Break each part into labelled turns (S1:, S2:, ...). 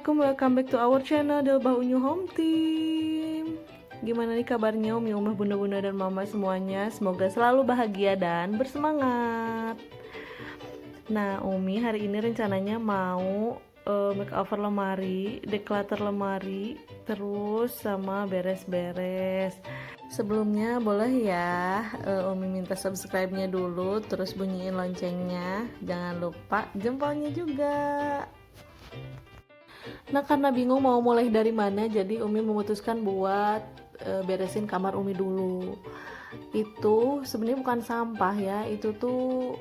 S1: Assalamualaikum, welcome back to our channel Delbah Unyu Home Team. Gimana nih kabarnya Umi, Umah, bunda-bunda dan mama semuanya? Semoga selalu bahagia dan bersemangat. Nah, Umi hari ini rencananya mau makeover lemari, declutter lemari, terus sama beres-beres. Sebelumnya boleh ya Umi minta subscribe-nya dulu, terus bunyiin loncengnya. Jangan lupa jempolnya juga. Nah, karena bingung mau mulai dari mana, jadi Umi memutuskan buat beresin kamar Umi dulu. Itu sebenarnya bukan sampah ya, itu tuh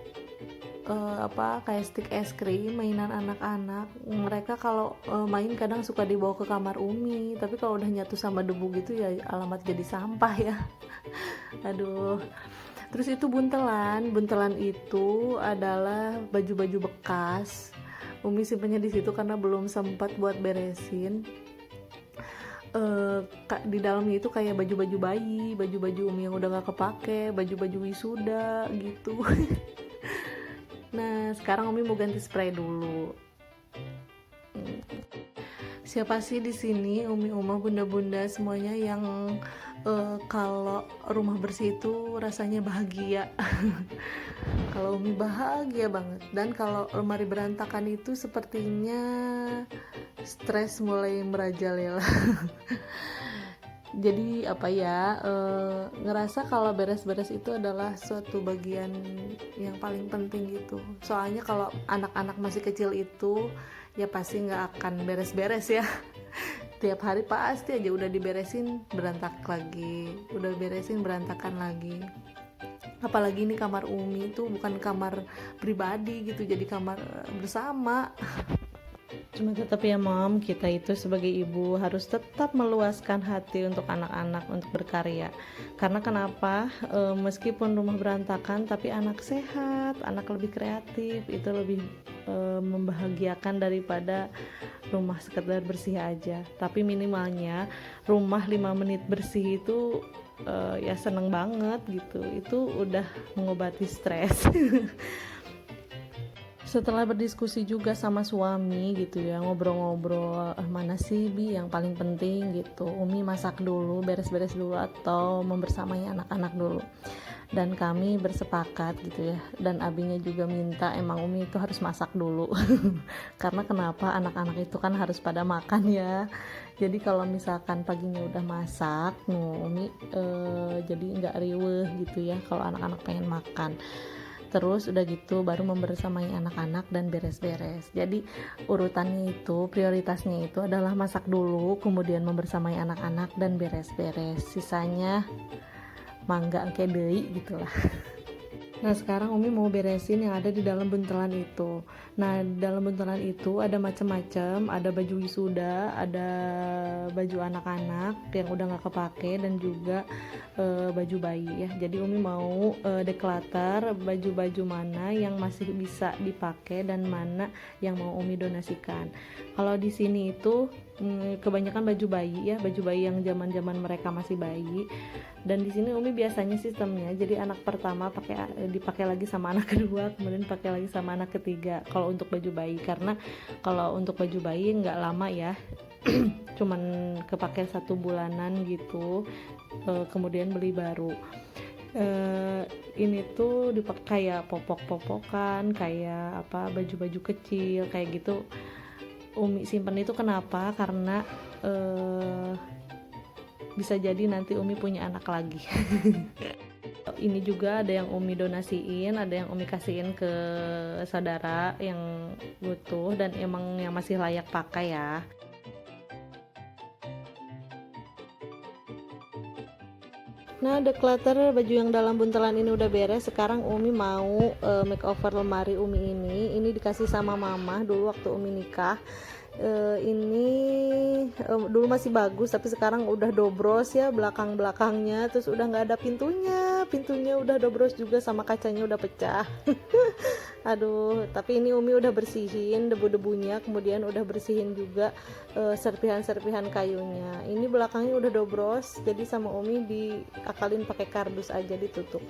S1: kayak stick es krim mainan anak-anak. Mereka kalau main kadang suka dibawa ke kamar Umi, tapi kalau udah nyatu sama debu gitu ya alamat jadi sampah ya. Aduh. Terus itu buntelan itu adalah baju-baju bekas. Umi simpennya di situ karena belum sempat buat beresin. Di dalamnya itu kayak baju-baju bayi, baju-baju Umi yang udah gak kepake, baju-baju wisuda gitu. Nah, sekarang Umi mau ganti spray dulu. Siapa sih di sini Umi, Umah, bunda-bunda semuanya yang kalau rumah bersih itu rasanya bahagia. Kalau Umi bahagia banget. Dan kalau lemari berantakan itu sepertinya stres mulai merajalela. Jadi ngerasa kalau beres-beres itu adalah suatu bagian yang paling penting gitu. Soalnya kalau anak-anak masih kecil itu ya pasti nggak akan beres-beres ya. Tiap hari pasti aja udah diberesin berantak lagi, udah beresin berantakan lagi. Apalagi ini kamar Umi itu bukan kamar pribadi gitu, jadi kamar bersama. Cuma tetap ya Mom, kita itu sebagai ibu harus tetap meluaskan hati untuk anak-anak untuk berkarya. Karena kenapa? Meskipun rumah berantakan tapi anak sehat, anak lebih kreatif, itu lebih membahagiakan daripada rumah sekedar bersih aja. Tapi minimalnya rumah 5 menit bersih itu ya seneng banget gitu. Itu udah mengobati stres. Setelah berdiskusi juga sama suami gitu ya, ngobrol-ngobrol, mana sih Bi yang paling penting gitu, Umi masak dulu, beres-beres dulu atau membersamai anak-anak dulu. Dan kami bersepakat gitu ya, dan abinya juga minta emang Umi itu harus masak dulu. Karena kenapa, anak-anak itu kan harus pada makan ya. Jadi kalau misalkan paginya udah masak Umi jadi nggak riweh gitu ya kalau anak-anak pengen makan. Terus udah gitu baru membersamai anak-anak dan beres-beres. Jadi urutannya itu, prioritasnya itu adalah masak dulu, kemudian membersamai anak-anak dan beres-beres. Sisanya mangga engke deui gitulah. Nah, sekarang Umi mau beresin yang ada di dalam buntelan itu. Nah, di dalam buntelan itu ada macam-macam, ada baju wisuda, ada baju anak-anak yang udah gak kepake, dan juga baju bayi ya. Jadi Umi mau declutter baju-baju mana yang masih bisa dipakai dan mana yang mau Umi donasikan. Kalau di sini itu kebanyakan baju bayi ya, baju bayi yang zaman-zaman mereka masih bayi. Dan di sini Umi biasanya sistemnya jadi anak pertama dipakai lagi sama anak kedua, kemudian pakai lagi sama anak ketiga kalau untuk baju bayi. Karena kalau untuk baju bayi nggak lama ya, cuman kepake 1 bulanan gitu, kemudian beli baru. Ini tuh dipakai kayak popok-popokan, kayak baju-baju kecil kayak gitu. Umi simpen itu kenapa? Karena bisa jadi nanti Umi punya anak lagi. Ini juga ada yang Umi donasiin, ada yang Umi kasihin ke saudara yang butuh dan emang yang masih layak pakai ya. Nah, declutter baju yang dalam buntelan ini udah beres. Sekarang Umi mau makeover lemari Umi ini. Ini dikasih sama mama dulu waktu Umi nikah. Ini dulu masih bagus tapi sekarang udah dobros ya belakang-belakangnya, terus udah nggak ada pintunya udah dobros juga, sama kacanya udah pecah. Aduh, tapi ini Umi udah bersihin debu-debunya, kemudian udah bersihin juga serpihan-serpihan kayunya. Ini belakangnya udah dobros, jadi sama Umi diakalin pakai kardus aja ditutup.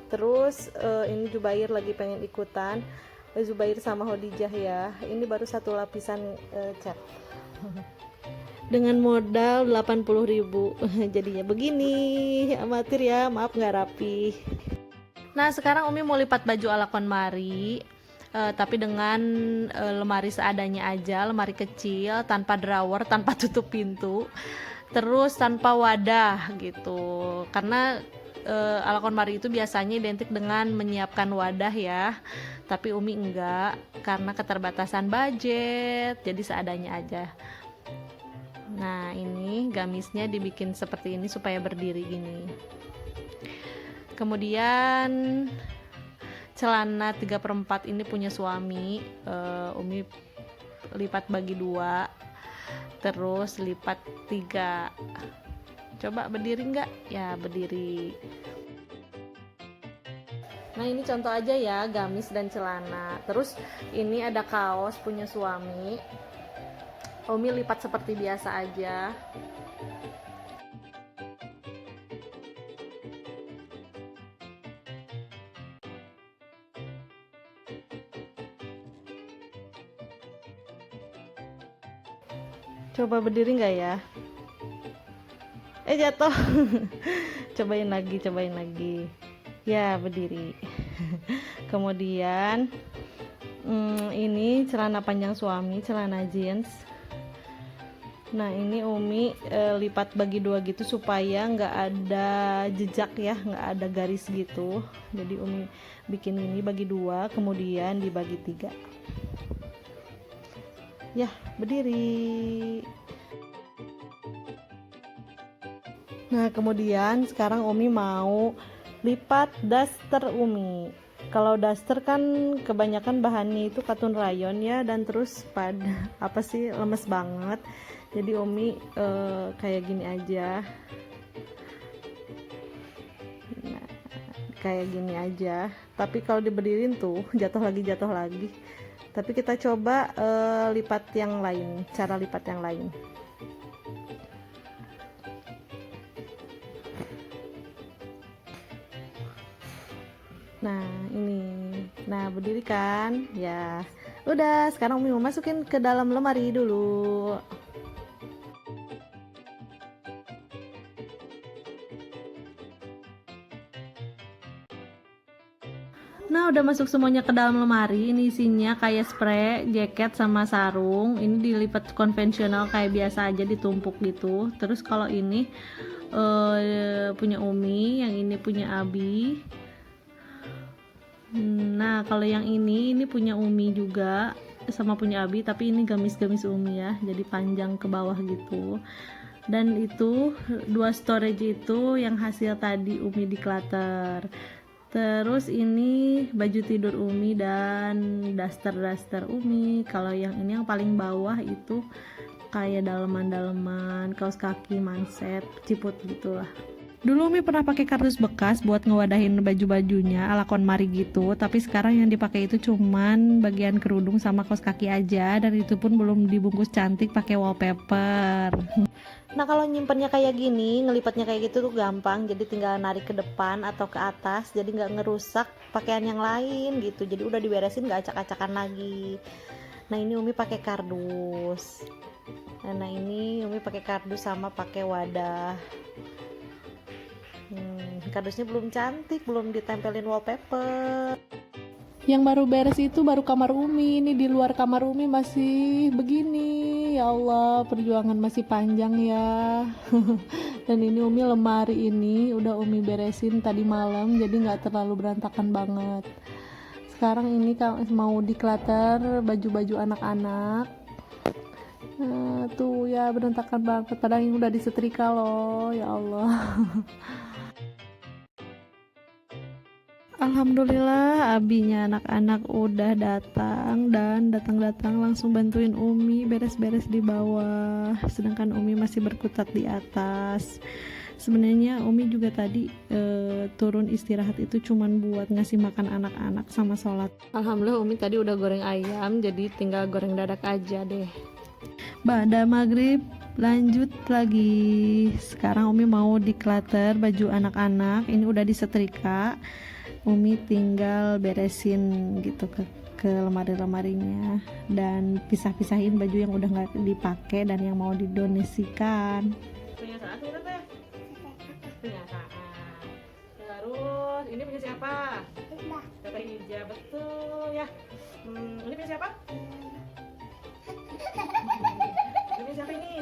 S1: Terus ini Jubair lagi pengen ikutan. Zubair sama Khadijah ya. Ini baru satu lapisan cat. Dengan modal 80.000 jadinya begini, amatir ya, maaf nggak rapi. Nah sekarang Umi mau lipat baju ala KonMari, tapi dengan lemari seadanya aja, lemari kecil tanpa drawer, tanpa tutup pintu, terus tanpa wadah gitu, karena ala KonMari itu biasanya identik dengan menyiapkan wadah ya, tapi Umi enggak karena keterbatasan budget, jadi seadanya aja. Nah ini gamisnya dibikin seperti ini supaya berdiri gini. Kemudian celana 3/4 ini punya suami, Umi lipat bagi 2, terus lipat 3. Coba berdiri nggak? Ya berdiri. Nah ini contoh aja ya, gamis dan celana. Terus ini ada kaos punya suami, Umi lipat seperti biasa aja. Coba berdiri nggak ya? Jatuh. Cobain lagi. Ya berdiri. Kemudian ini celana panjang suami, celana jeans. Nah ini Umi lipat bagi 2 gitu supaya nggak ada jejak ya, nggak ada garis gitu. Jadi Umi bikin ini bagi 2, kemudian dibagi 3. Ya berdiri. Nah kemudian sekarang Umi mau lipat daster Umi. Kalau daster kan kebanyakan bahannya itu katun rayon ya, dan terus pada lemes banget. Jadi Umi kayak gini aja. Nah, kayak gini aja. Tapi kalau diberdiriin tuh jatuh lagi. Tapi kita coba lipat yang lain, cara lipat yang lain. Nah ini, nah berdiri kan ya. Udah, sekarang Umi mau masukin ke dalam lemari dulu. Nah udah masuk semuanya ke dalam lemari. Ini isinya kayak spray, jaket sama sarung. Ini dilipat konvensional kayak biasa aja, ditumpuk gitu. Terus kalau ini punya Umi, yang ini punya Abi. Nah kalau yang ini punya Umi juga sama punya Abi, tapi ini gamis-gamis Umi ya, jadi panjang ke bawah gitu. Dan itu 2 storage itu yang hasil tadi Umi declutter. Terus ini baju tidur Umi dan daster Umi. Kalau yang ini yang paling bawah itu kayak daleman, kaos kaki, manset, ciput gitulah. Dulu Umi pernah pakai kardus bekas buat ngewadahin baju-bajunya ala KonMari gitu, tapi sekarang yang dipakai itu cuman bagian kerudung sama kaos kaki aja, dan itu pun belum dibungkus cantik pakai wallpaper. Nah kalau nyimpennya kayak gini, ngelipatnya kayak gitu tuh gampang, jadi tinggal narik ke depan atau ke atas, jadi nggak ngerusak pakaian yang lain gitu, jadi udah diberesin nggak acak-acakan lagi. Nah ini Umi pakai kardus. Nah ini Umi pakai kardus sama pakai wadah. Kardusnya belum cantik, belum ditempelin wallpaper. Yang baru beres itu baru kamar Umi. Ini di luar kamar Umi masih begini. Ya Allah, perjuangan masih panjang ya. Dan ini Umi lemari ini udah Umi beresin tadi malam, jadi nggak terlalu berantakan banget. Sekarang ini mau declutter baju-baju anak-anak. Nah, tuh ya berantakan banget. Padahal ini udah disetrika loh. Ya Allah. Alhamdulillah abinya anak-anak udah datang, dan datang langsung bantuin Umi beres-beres di bawah, sedangkan Umi masih berkutat di atas. Sebenarnya Umi juga tadi turun istirahat itu cuman buat ngasih makan anak-anak sama sholat. Alhamdulillah Umi tadi udah goreng ayam, jadi tinggal goreng dadak aja deh. Ba'da maghrib lanjut lagi. Sekarang Umi mau declutter baju anak-anak. Ini udah disetrika, Umi tinggal beresin gitu ke lemari-lemarinya dan pisah-pisahin baju yang udah nggak dipakai dan yang mau didonasikan. Punya saat ini teh? Punya saat. Terus ini punya siapa? Teteh Ija, betul ya. Ini punya siapa? Ini punya siapa ini?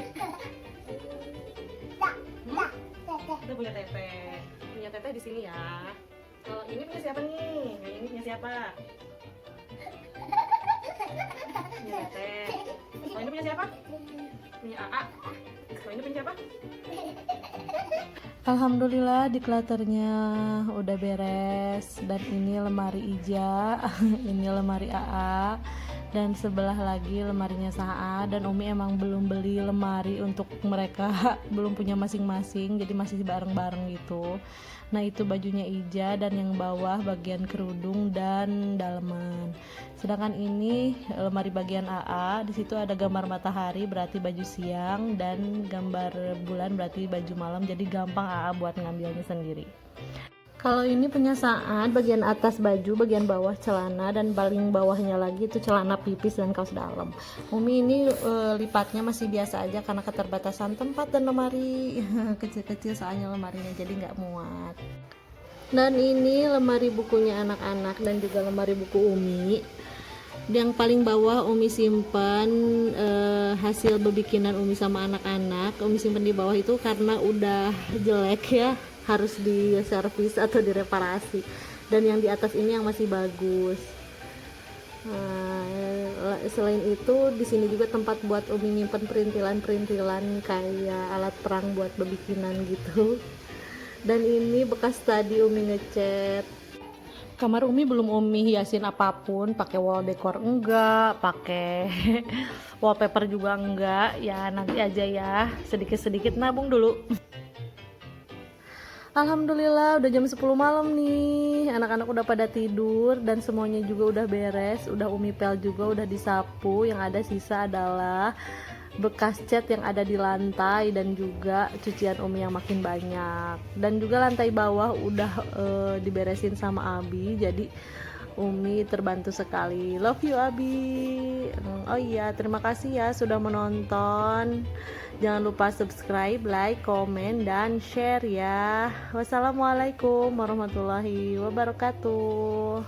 S1: Itu punya teteh. Punya teteh di sini ya. Kalau ini punya siapa nih? Yang ini punya siapa? Punya teteh. Kalau ini punya siapa? Punya AA. Kalau ini punya siapa? Alhamdulillah declutternya udah beres dan ini lemari Ija, ini lemari AA dan sebelah lagi lemarinya Saa dan Umi emang belum beli lemari untuk mereka belum punya masing-masing jadi masih bareng-bareng gitu. Nah itu bajunya Ija dan yang bawah bagian kerudung dan daleman. Sedangkan ini lemari bagian AA, di situ ada gambar matahari berarti baju siang dan gambar bulan berarti baju malam. Jadi gampang AA buat ngambilnya sendiri. Kalau ini punya Saat, bagian atas baju, bagian bawah celana dan paling bawahnya lagi itu celana pipis dan kaos dalam. Umi ini lipatnya masih biasa aja karena keterbatasan tempat dan lemari kecil-kecil soalnya lemarinya jadi nggak muat. Dan ini lemari bukunya anak-anak dan juga lemari buku Umi. Yang paling bawah Umi simpan hasil bebikinan Umi sama anak-anak. Umi simpan di bawah itu karena udah jelek ya, harus diservis atau direparasi. Dan yang di atas ini yang masih bagus. Nah, selain itu di sini juga tempat buat Umi nyimpen perintilan-perintilan kayak alat perang buat bebikinan gitu. Dan ini bekas tadi Umi ngecat. Kamar Umi belum Umi hiasin apapun, pakai wall decor enggak, pakai wallpaper juga enggak. Ya nanti aja ya, sedikit-sedikit nabung dulu. Alhamdulillah udah jam 10 malam nih, anak-anak udah pada tidur dan semuanya juga udah beres, udah Umi pel juga udah disapu. Yang ada sisa adalah bekas cat yang ada di lantai dan juga cucian Umi yang makin banyak. Dan juga lantai bawah udah diberesin sama Abi, jadi Umi terbantu sekali. Love you Abi. Oh iya, terima kasih ya sudah menonton. Jangan lupa subscribe, like, komen, dan share ya. Wassalamualaikum warahmatullahi wabarakatuh.